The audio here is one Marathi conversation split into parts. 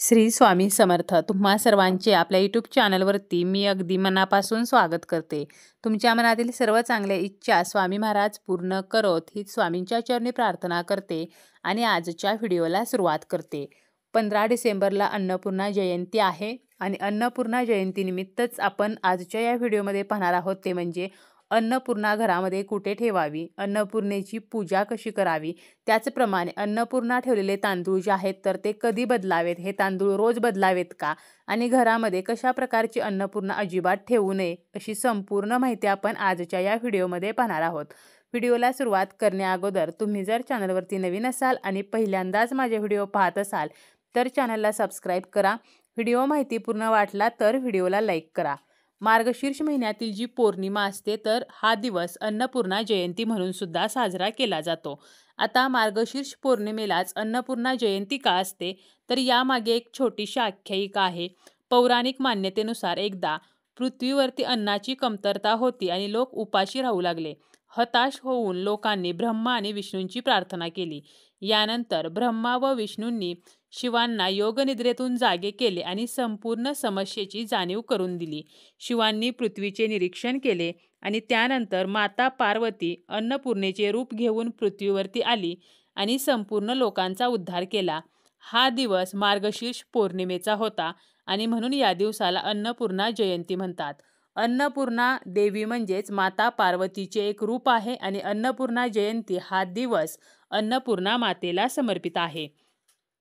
श्री स्वामी समर्थ. तुम्हा सर्वांचे आपल्या यूट्यूब चॅनलवरती मी अगदी मनापासून स्वागत करते. तुमच्या मनातील सर्व चांगल्या इच्छा स्वामी महाराज पूर्ण करोत ही स्वामींच्या चरणी प्रार्थना करते आणि आजच्या व्हिडिओला सुरुवात करते. 15 डिसेंबरला अन्नपूर्णा जयंती आहे आणि अन्नपूर्णा जयंतीनिमित्तच आपण आजच्या या व्हिडिओमध्ये पाहणार आहोत ते म्हणजे अन्नपूर्णा घरामध्ये कुठे ठेवावी, अन्नपूर्णेची पूजा कशी करावी, त्याचप्रमाणे अन्नपूर्णा ठेवलेले तांदूळ जे आहेत तर ते कधी बदलावेत, हे तांदूळ रोज बदलावेत का, आणि घरामध्ये कशा प्रकारची अन्नपूर्णा अजिबात ठेवू नये अशी संपूर्ण माहिती आपण आजच्या या व्हिडिओमध्ये पाहणार आहोत. व्हिडिओला सुरुवात करण्याअगोदर तुम्ही जर चॅनलवरती नवीन असाल आणि पहिल्यांदाच माझे व्हिडिओ पाहत असाल तर चॅनलला सबस्क्राईब करा. व्हिडिओ माहितीपूर्ण वाटला तर व्हिडिओला लाईक करा. मार्गशीर्ष महिन्यातील जी पौर्णिमा असते तर हा दिवस अन्नपूर्णा जयंती म्हणून सुद्धा साजरा केला जातो. आता मार्गशीर्ष पौर्णिमेलाच अन्नपूर्णा जयंती का असते तर यामागे एक छोटीशी आख्यायिका आहे. पौराणिक मान्यतेनुसार एकदा पृथ्वीवरती अन्नाची कमतरता होती आणि लोक उपाशी राहू लागले. हताश होऊन लोकांनी ब्रह्मा आणि विष्णूंची प्रार्थना केली. यानंतर ब्रह्मा व विष्णूंनी शिवांना योगनिद्रेतून जागे केले आणि संपूर्ण समस्येची जाणीव करून दिली. शिवांनी पृथ्वीचे निरीक्षण केले आणि त्यानंतर माता पार्वती अन्नपूर्णेचे रूप घेऊन पृथ्वीवरती आली आणि संपूर्ण लोकांचा उद्धार केला. हा दिवस मार्गशीर्ष पौर्णिमेचा होता आणि म्हणून या दिवसाला अन्नपूर्णा जयंती म्हणतात. अन्नपूर्णा देवी म्हणजेच माता पार्वतीचे एक रूप आहे आणि अन्नपूर्णा जयंती हा दिवस अन्नपूर्णा मातेला समर्पित आहे.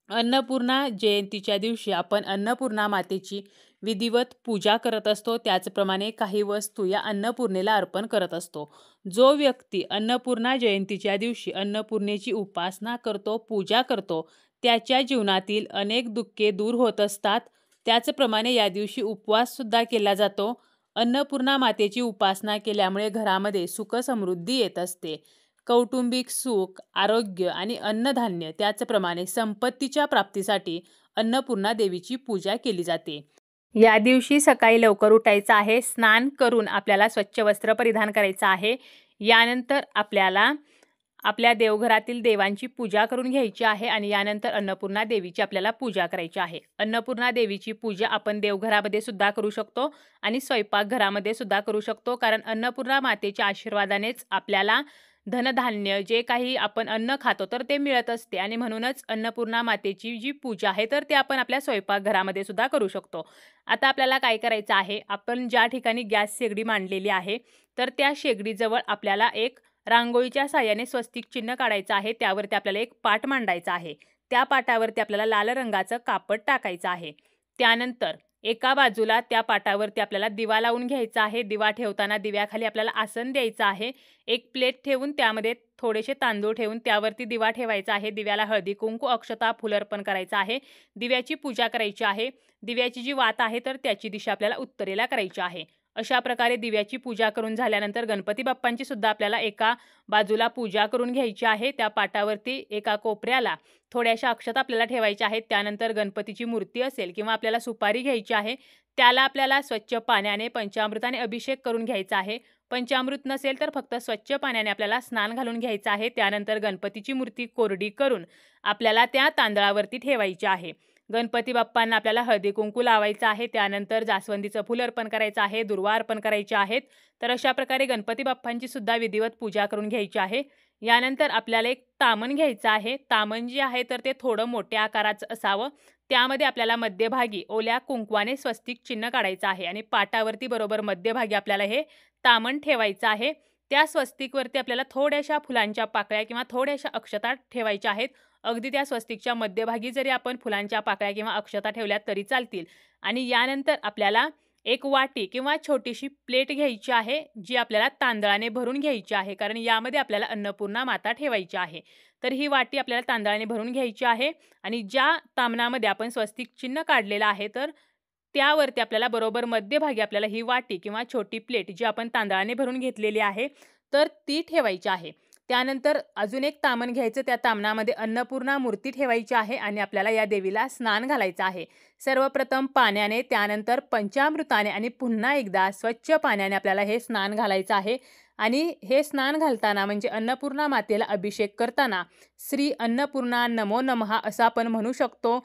अन्नपूर्णा जयंतीच्या दिवशी आपण अन्नपूर्णा मातेची विधिवत पूजा करत असतो. त्याचप्रमाणे काही वस्तू या अन्नपूर्णेला अर्पण करत असतो. जो व्यक्ती अन्नपूर्णा जयंतीच्या दिवशी अन्नपूर्णेची उपासना करतो, पूजा करतो, त्याच्या जीवनातील अनेक दुःखे दूर होत असतात. त्याचप्रमाणे या दिवशी उपवास सुद्धा केला जातो. अन्नपूर्णा मातेची उपासना केल्यामुळे घरामध्ये सुख समृद्धी येत असते. कौटुंबिक सुख, आरोग्य आणि अन्नधान्य त्याचप्रमाणे संपत्तीच्या प्राप्तीसाठी अन्नपूर्णा देवीची पूजा केली जाते. या दिवशी सकाळी लवकर उठायचं आहे. स्नान करून आपल्याला स्वच्छ वस्त्र परिधान करायचं आहे. यानंतर आपल्याला आपल्या देवघरातील देवांची पूजा करून घ्यायची आहे आणि यानंतर अन्नपूर्णा देवीची आपल्याला पूजा करायची आहे. अन्नपूर्णा देवीची पूजा आपण देवघरामध्ये सुद्धा करू शकतो आणि स्वयंपाकघरामध्ये सुद्धा करू शकतो, कारण अन्नपूर्णा मातेच्या आशीर्वादानेच आपल्याला धनधान्य जे काही आपण अन्न खातो तर ते मिळत असते आणि म्हणूनच अन्नपूर्णा मातेची जी पूजा आहे तर ते आपण आपल्या स्वयंपाकघरामध्ये सुद्धा करू शकतो. आता आपल्याला काय करायचं आहे, आपण ज्या ठिकाणी गॅस शेगडी मांडलेली आहे तर त्या शेगडीजवळ आपल्याला एक रांगोळीच्या साहाय्याने स्वस्तिक चिन्ह काढायचं आहे. त्यावरती आपल्याला एक पाट मांडायचा आहे. त्या पाटावरती आपल्याला लाल रंगाचं कापड टाकायचं आहे. त्यानंतर एका बाजूला त्या पाटावरती आपल्याला दिवा लावून घ्यायचा आहे. दिवा ठेवताना दिव्याखाली आपल्याला आसन द्यायचं आहे. एक प्लेट ठेवून त्यामध्ये थोडेसे तांदूळ ठेवून त्यावरती दिवा ठेवायचा आहे. दिव्याला हळदी कुंकू अक्षता फुल अर्पण करायचं आहे. दिव्याची पूजा करायची आहे. दिव्याची जी वात आहे तर त्याची दिशा आपल्याला उत्तरेला करायची आहे. अशा प्रकारे दिव्याची पूजा करून झाल्यानंतर गणपती बाप्पांची सुद्धा आपल्याला एका बाजूला पूजा करून घ्यायची आहे. त्या पाटावरती एका कोपऱ्याला थोड्याशा अक्षता आपल्याला ठेवायच्या आहेत. त्यानंतर गणपतीची मूर्ती असेल किंवा आपल्याला सुपारी घ्यायची आहे, त्याला आपल्याला स्वच्छ पाण्याने पंचामृताने अभिषेक करून घ्यायचा आहे. पंचामृत नसेल तर फक्त स्वच्छ पाण्याने आपल्याला स्नान घालून घ्यायचं आहे. त्यानंतर गणपतीची मूर्ती कोरडी करून आपल्याला त्या तांदळावरती ठेवायची आहे. गणपती बाप्पांना आपल्याला हळदी कुंकू लावायचं आहे. त्यानंतर जास्वंदीचं फुल अर्पण करायचं आहे. दुर्वा अर्पण करायचे आहेत. तर अशा प्रकारे गणपती बाप्पांची सुद्धा विधिवत पूजा करून घ्यायची आहे. यानंतर आपल्याला एक तामण घ्यायचं आहे. तामण जे आहे तर ते थोडं मोठ्या आकाराचं असावं. त्यामध्ये आपल्याला मध्यभागी ओल्या कुंकवाने स्वस्तिक चिन्ह काढायचं आहे आणि पाटावरती बरोबर मध्यभागी आपल्याला हे तामण ठेवायचं आहे. त्या स्वस्तिकवरती आपल्याला थोड्याशा फुलांच्या पाकळ्या किंवा थोड्याशा अक्षता ठेवायच्या आहेत. अगदी त्या स्वस्तिकच्या मध्यभागी जरी आपण फुलांच्या पाकळ्या किंवा अक्षता ठेवल्या तरी चालतील. आणि यानंतर आपल्याला एक वाटी किंवा छोटीशी प्लेट घ्यायची आहे, जी आपल्याला तांदळाने भरून घ्यायची आहे, कारण यामध्ये आपल्याला अन्नपूर्णा माता ठेवायची आहे. तर ही वाटी आपल्याला तांदळाने भरून घ्यायची आहे आणि ज्या तामणामध्ये आपण स्वस्तिक चिन्ह काढलेलं आहे तर त्यावरती आपल्याला बरोबर मध्यभागी आपल्याला ही वाटी किंवा छोटी प्लेट जी आपण तांदळाने भरून घेतलेली आहे तर ती ठेवायची आहे. त्यानंतर अजून एक तामण घ्यायचं. त्या तामणामध्ये अन्नपूर्णा मूर्ती ठेवायची आहे आणि आपल्याला या देवीला स्नान घालायचं आहे. सर्वप्रथम पाण्याने, त्यानंतर पंचामृताने आणि पुन्हा एकदा स्वच्छ पाण्याने आपल्याला हे स्नान घालायचं आहे. आणि हे स्नान घालताना म्हणजे अन्नपूर्णा मातेला अभिषेक करताना श्री अन्नपूर्णा नमो नमः असं आपण म्हणू शकतो.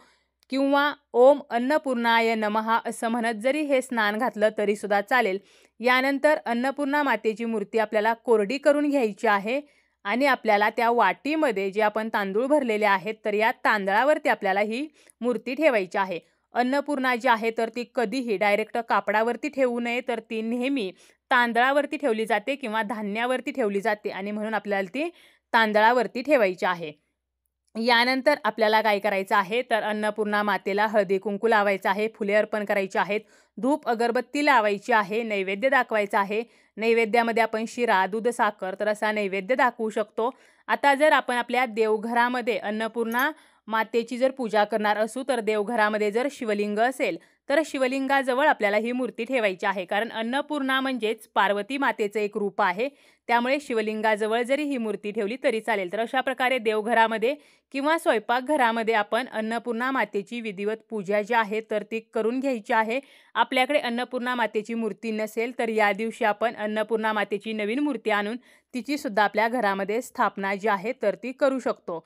किंवा ओम अन्नपूर्णाय नमः असं म्हणत जरी हे स्नान घातलं तरी सुद्धा चालेल. यानंतर अन्नपूर्णा मातेची मूर्ती आपल्याला कोरडी करून घ्यायची आहे आणि आपल्याला त्या वाटीमध्ये जे आपण तांदूळ भरलेले आहेत तर या तांदळावरती आपल्याला ही मूर्ती ठेवायची आहे. अन्नपूर्णा जी आहे तर ती कधीही डायरेक्ट कापडावरती ठेवू नये, तर ती नेहमी तांदळावरती ठेवली जाते किंवा धान्यावरती ठेवली जाते आणि म्हणून आपल्याला ती तांदळावरती ठेवायची आहे. यानंतर आपल्याला काय करायचं आहे तर अन्नपूर्णा मातेला हळदी कुंकू लावायचं आहे, फुले अर्पण करायची आहेत, धूप अगरबत्ती लावायची आहे, नैवेद्य दाखवायचा आहे. नैवेद्यामध्ये आपण शिरा, दूध, साखर तर असा नैवेद्य दाखवू शकतो. आता जर आपण आपल्या देवघरामध्ये अन्नपूर्णा मातेची जर पूजा करणार असू तर देवघरामध्ये जर शिवलिंग असेल तर शिवलिंगाजवळ आपल्याला ही मूर्ती ठेवायची आहे, कारण अन्नपूर्णा म्हणजेच पार्वती मातेचं एक रूप आहे. त्यामुळे शिवलिंगाजवळ जरी ही मूर्ती ठेवली तरी चालेल. तर अशा प्रकारे देवघरामध्ये किंवा स्वयंपाकघरामध्ये आपण अन्नपूर्णा मातेची विधिवत पूजा जी आहे तर ती करून घ्यायची आहे. आपल्याकडे अन्नपूर्णा मातेची मूर्ती नसेल तर या दिवशी आपण अन्नपूर्णा मातेची नवीन मूर्ती आणून तिची सुद्धा आपल्या घरामध्ये स्थापना जी आहे तर ती करू शकतो.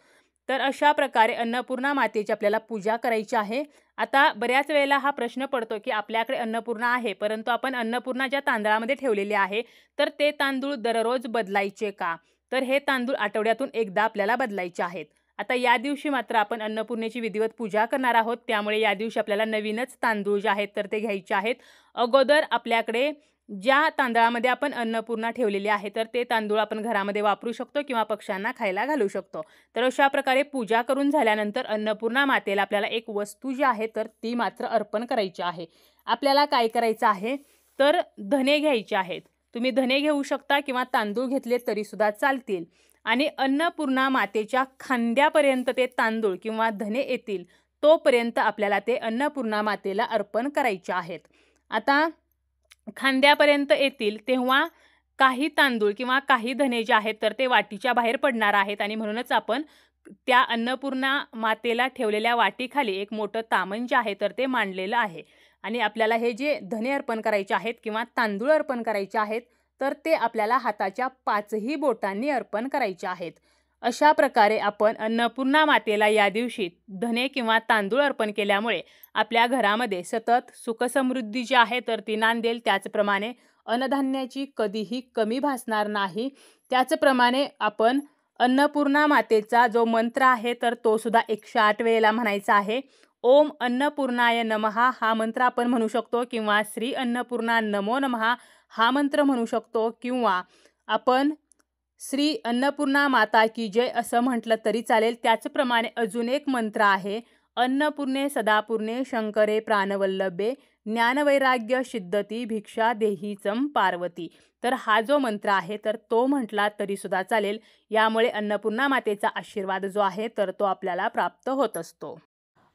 तर अशा प्रकारे अन्नपूर्णा मातेची आपल्याला पूजा करायची आहे. आता बऱ्याच वेळेला हा प्रश्न पडतो की आपल्याकडे अन्नपूर्णा आहे, परंतु आपण अन्नपूर्णा ज्या तांदळामध्ये ठेवलेले आहे तर ते तांदूळ दररोज बदलायचे का? तर हे तांदूळ आठवड्यातून एकदा आपल्याला बदलायचे आहेत. आता या दिवशी मात्र आपण अन्नपूर्णेची विधिवत पूजा करणार आहोत, त्यामुळे या दिवशी आपल्याला नवीनच तांदूळ जे आहेत तर ते घ्यायचे आहेत. अगोदर आपल्याकडे ज्या तांदळामध्ये आपण अन्नपूर्णा ठेवलेली आहे तर ते तांदूळ आपण घरामध्ये वापरू शकतो किंवा पक्ष्यांना खायला घालू शकतो. तर अशा प्रकारे पूजा करून झाल्यानंतर अन्नपूर्णा मातेला आपल्याला एक वस्तू जी आहे तर ती मात्र अर्पण करायची आहे. आपल्याला काय करायचं आहे तर धने घ्यायचे आहेत. तुम्ही धने घेऊ शकता किंवा तांदूळ घेतले तरी सुद्धा चालतील आणि अन्नपूर्णा मातेच्या खांद्यापर्यंत ते तांदूळ किंवा धने येतील तोपर्यंत आपल्याला ते अन्नपूर्णा मातेला अर्पण करायचे आहेत. आता खांद्यापर्यंत येतील तेव्हा काही तांदूळ किंवा काही धने जे आहेत तर ते वाटीच्या बाहेर पडणार आहेत आणि म्हणूनच आपण त्या अन्नपूर्णा मातेला ठेवलेल्या वाटीखाली एक मोठं तामण जे आहे तर ते मांडलेलं आहे आणि आपल्याला हे जे धने अर्पण करायचे आहेत किंवा तांदूळ अर्पण करायचे आहेत तर ते आपल्याला हाताच्या 5ही बोटांनी अर्पण करायचे आहेत. अशा प्रकारे आपण अन्नपूर्णा मातेला या दिवशी धने किंवा तांदूळ अर्पण केल्यामुळे आपल्या घरामध्ये सतत सुखसमृद्धी जी आहे तर ती नांदेल. त्याचप्रमाणे अन्नधान्याची कधीही कमी भासणार नाही. त्याचप्रमाणे आपण अन्नपूर्णा मातेचा जो मंत्र आहे तर तो सुद्धा 108 वेळेला म्हणायचा आहे. ओम अन्नपूर्णाय नमः हा मंत्र आपण म्हणू शकतो किंवा श्री अन्नपूर्णा नमो नमः हा मंत्र म्हणू शकतो किंवा आपण श्री अन्नपूर्णा माता की जय असं म्हटलं तरी चालेल. त्याचप्रमाणे अजून एक मंत्र आहे, अन्नपूर्णे सदापूर्णे शंकरे प्राणवल्लभे ज्ञानवैराग्य सिद्धती भिक्षा देहीचम पार्वती. तर हा जो मंत्र आहे तर तो म्हटला तरी सुद्धा चालेल. यामुळे अन्नपूर्णा मातेचा आशीर्वाद जो आहे तर तो आपल्याला प्राप्त होत असतो.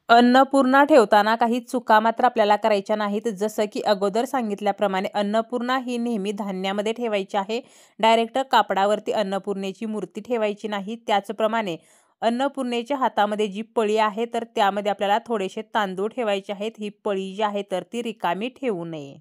अन्नपूर्णा ठेवताना काही चुका मात्र आपल्याला करायच्या नाहीत. जसं की अगोदर सांगितल्याप्रमाणे अन्नपूर्णा ही नेहमी धान्यामध्ये ठेवायची आहे. डायरेक्ट कापडावरती अन्नपूर्णेची मूर्ती ठेवायची नाही. त्याचप्रमाणे अन्नपूर्णेच्या हातामध्ये जी पळी आहे तर त्यामध्ये आपल्याला थोडेसे तांदूळ ठेवायचे आहेत. ही पळी जी आहे तर ती रिकामी ठेवू नये.